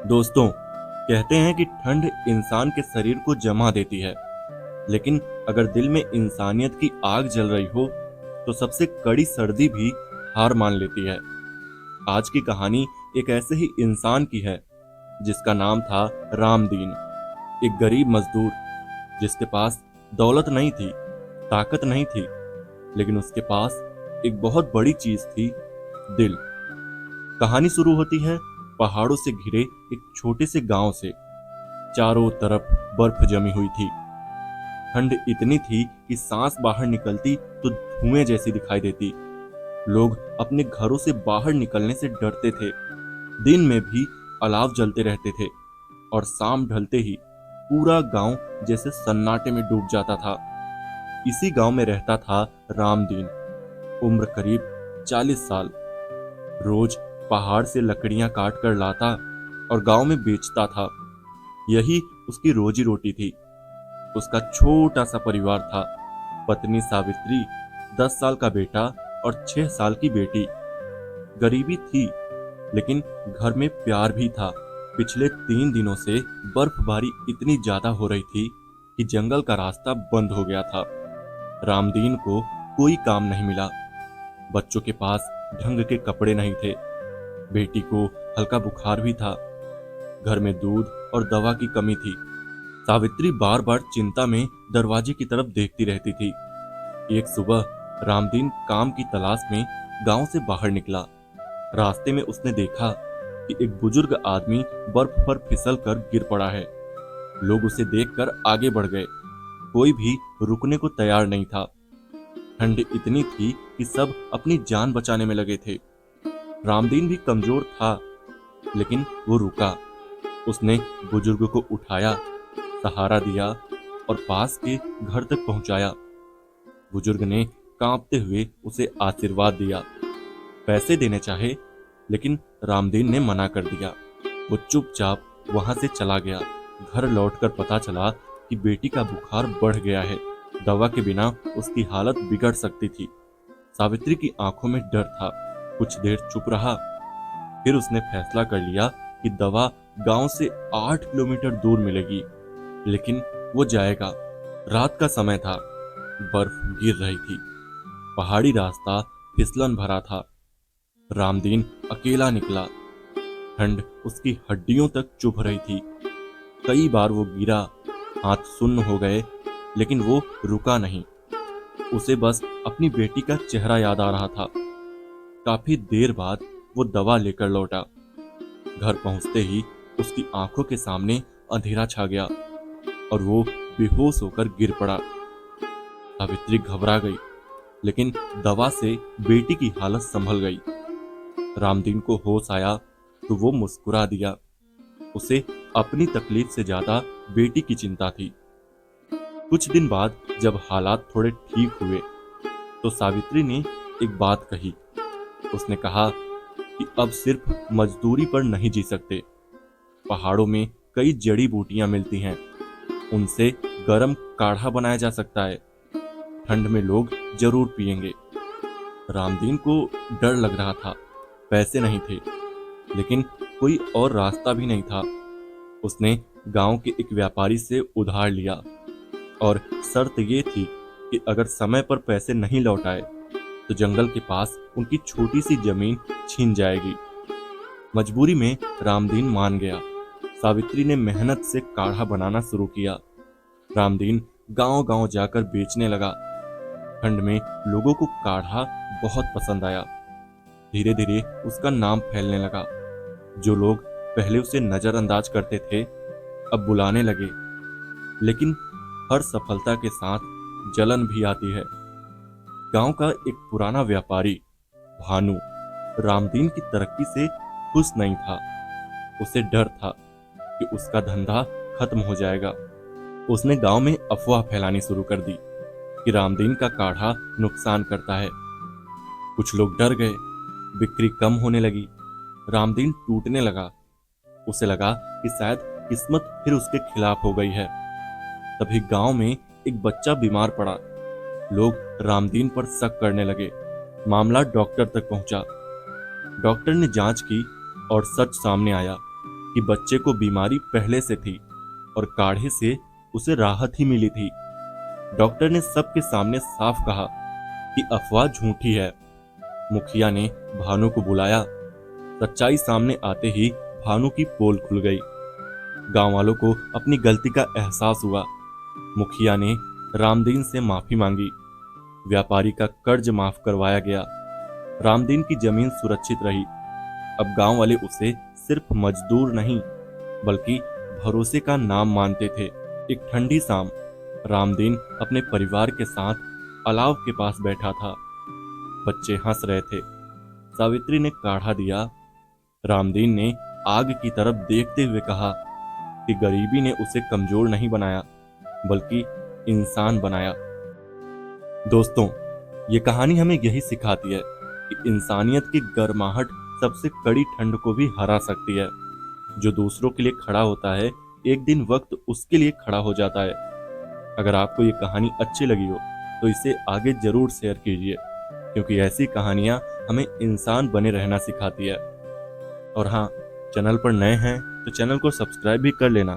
दोस्तों, कहते हैं कि ठंड इंसान के शरीर को जमा देती है, लेकिन अगर दिल में इंसानियत की आग जल रही हो तो सबसे कड़ी सर्दी भी हार मान लेती है। आज की कहानी एक ऐसे ही इंसान की है जिसका नाम था रामदीन। एक गरीब मजदूर जिसके पास दौलत नहीं थी, ताकत नहीं थी, लेकिन उसके पास एक बहुत बड़ी चीज थी, दिल। कहानी शुरू होती है पहाड़ों से घिरे एक छोटे से गांव से। चारों तरफ बर्फ जमी हुई थी। ठंड इतनी थी कि सांस बाहर निकलती तो धुएं जैसी दिखाई देती। लोग अपने घरों से बाहर निकलने से डरते थे। दिन में भी अलाव जलते रहते थे और शाम ढलते ही पूरा गांव जैसे सन्नाटे में डूब जाता था। इसी गांव में रहता था रामदीन। उम्र करीब 40 साल। रोज पहाड़ से लकड़ियां काट कर लाता और गांव में बेचता था। यही उसकी रोजी रोटी थी। उसका छोटा सा परिवार था। पत्नी सावित्री, 10 साल का बेटा और 6 साल की बेटी। गरीबी थी, लेकिन घर में प्यार भी था। पिछले 3 दिनों से बर्फबारी इतनी ज्यादा हो रही थी कि जंगल का रास्ता बंद हो गया था। रामदीन को कोई काम नहीं मिला। बच्चों के पास ढंग के कपड़े नहीं थे। बेटी को हल्का बुखार भी था। घर में दूध और दवा की कमी थी। सावित्री बार बार चिंता में दरवाजे की तरफ देखती रहती थी। एक सुबह रामदीन काम की तलाश में गांव से बाहर निकला। रास्ते में उसने देखा कि एक बुजुर्ग आदमी बर्फ पर फिसल कर गिर पड़ा है। लोग उसे देखकर आगे बढ़ गए। कोई भी रुकने को तैयार नहीं था। ठंड इतनी थी कि सब अपनी जान बचाने में लगे थे। रामदीन भी कमजोर था, लेकिन वो रुका। उसने बुजुर्ग को उठाया, सहारा दिया और पास के घर तक पहुंचाया। बुजुर्ग ने कांपते हुए उसे आशीर्वाद दिया। पैसे देने चाहे, लेकिन रामदीन ने मना कर दिया। वो चुपचाप वहां से चला गया। घर लौटकर पता चला कि बेटी का बुखार बढ़ गया है। दवा के बिना उसकी हालत बिगड़ सकती थी। सावित्री की आंखों में डर था। कुछ देर चुप रहा, फिर उसने फैसला कर लिया कि दवा गांव से 8 किलोमीटर दूर मिलेगी, लेकिन वो जाएगा। रात का समय था। बर्फ गिर रही थी। पहाड़ी रास्ता फिसलन भरा था। रामदीन अकेला निकला। ठंड उसकी हड्डियों तक चुभ रही थी। कई बार वो गिरा, हाथ सुन्न हो गए, लेकिन वो रुका नहीं। उसे बस अपनी बेटी का चेहरा याद आ रहा था। काफी देर बाद वो दवा लेकर लौटा। घर पहुंचते ही उसकी आंखों के सामने अंधेरा छा गया और वो बेहोश होकर गिर पड़ा। सावित्री घबरा गई, लेकिन दवा से बेटी की हालत संभल गई। रामदीन को होश आया तो वो मुस्कुरा दिया। उसे अपनी तकलीफ से ज्यादा बेटी की चिंता थी। कुछ दिन बाद जब हालात थोड़े ठीक हुए तो सावित्री ने एक बात कही। उसने कहा कि अब सिर्फ मजदूरी पर नहीं जी सकते। पहाड़ों में कई जड़ी बूटियां मिलती हैं, उनसे गर्म काढ़ा बनाया जा सकता है। ठंड में लोग जरूर पिएंगे। रामदीन को डर लग रहा था। पैसे नहीं थे, लेकिन कोई और रास्ता भी नहीं था। उसने गांव के एक व्यापारी से उधार लिया और शर्त ये थी कि अगर समय पर पैसे नहीं लौटाए तो जंगल के पास उनकी छोटी सी जमीन छीन जाएगी। मजबूरी में रामदीन मान गया। सावित्री ने मेहनत से काढ़ा बनाना शुरू किया। रामदीन गांव-गांव जाकर बेचने लगा। ठंड में लोगों को काढ़ा बहुत पसंद आया। धीरे धीरे उसका नाम फैलने लगा। जो लोग पहले उसे नजरअंदाज करते थे, अब बुलाने लगे। लेकिन हर सफलता के साथ जलन भी आती है। गांव का एक पुराना व्यापारी भानु रामदीन की तरक्की से खुश नहीं था। उसे डर था कि उसका धंधा खत्म हो जाएगा। उसने गांव में अफवाह फैलानी शुरू कर दी कि रामदीन का काढ़ा नुकसान करता है। कुछ लोग डर गए। बिक्री कम होने लगी। रामदीन टूटने लगा। उसे लगा कि शायद किस्मत फिर उसके खिलाफ हो गई है। तभी गांव में एक बच्चा बीमार पड़ा। लोग रामदीन पर शक करने लगे। मामला डॉक्टर तक पहुंचा। डॉक्टर ने जांच की और सच सामने आया। कि बच्चे को बीमारी पहले से थी और काढ़े से उसे राहत ही मिली थी। डॉक्टर ने सबके सामने साफ कहा कि अफवाह झूठी है। मुखिया ने भानु को बुलाया। सच्चाई सामने आते ही भानु की पोल खुल गई। गांव वालों को अपनी गलती का एहसास हुआ। मुखिया ने रामदीन से माफी मांगी। व्यापारी का कर्ज माफ करवाया गया। रामदीन की जमीन सुरक्षित रही। अब गांव वाले उसे सिर्फ मजदूर नहीं बल्कि भरोसे का नाम मानते थे। एक ठंडी शाम रामदीन अपने परिवार के साथ अलाव के पास बैठा था। बच्चे हंस रहे थे। सावित्री ने काढ़ा दिया। रामदीन ने आग की तरफ देखते हुए कहा कि गरीबी ने उसे कमजोर नहीं बनाया बल्कि इंसान बनाया। दोस्तों, ये कहानी हमें यही सिखाती है कि इंसानियत की गर्माहट सबसे कड़ी ठंड को भी हरा सकती है। जो दूसरों के लिए खड़ा होता है, एक दिन वक्त उसके लिए खड़ा हो जाता है। अगर आपको ये कहानी अच्छी लगी हो तो इसे आगे जरूर शेयर कीजिए, क्योंकि ऐसी कहानियां हमें इंसान बने रहना सिखाती है। और हाँ, चैनल पर नए हैं तो चैनल को सब्सक्राइब भी कर लेना।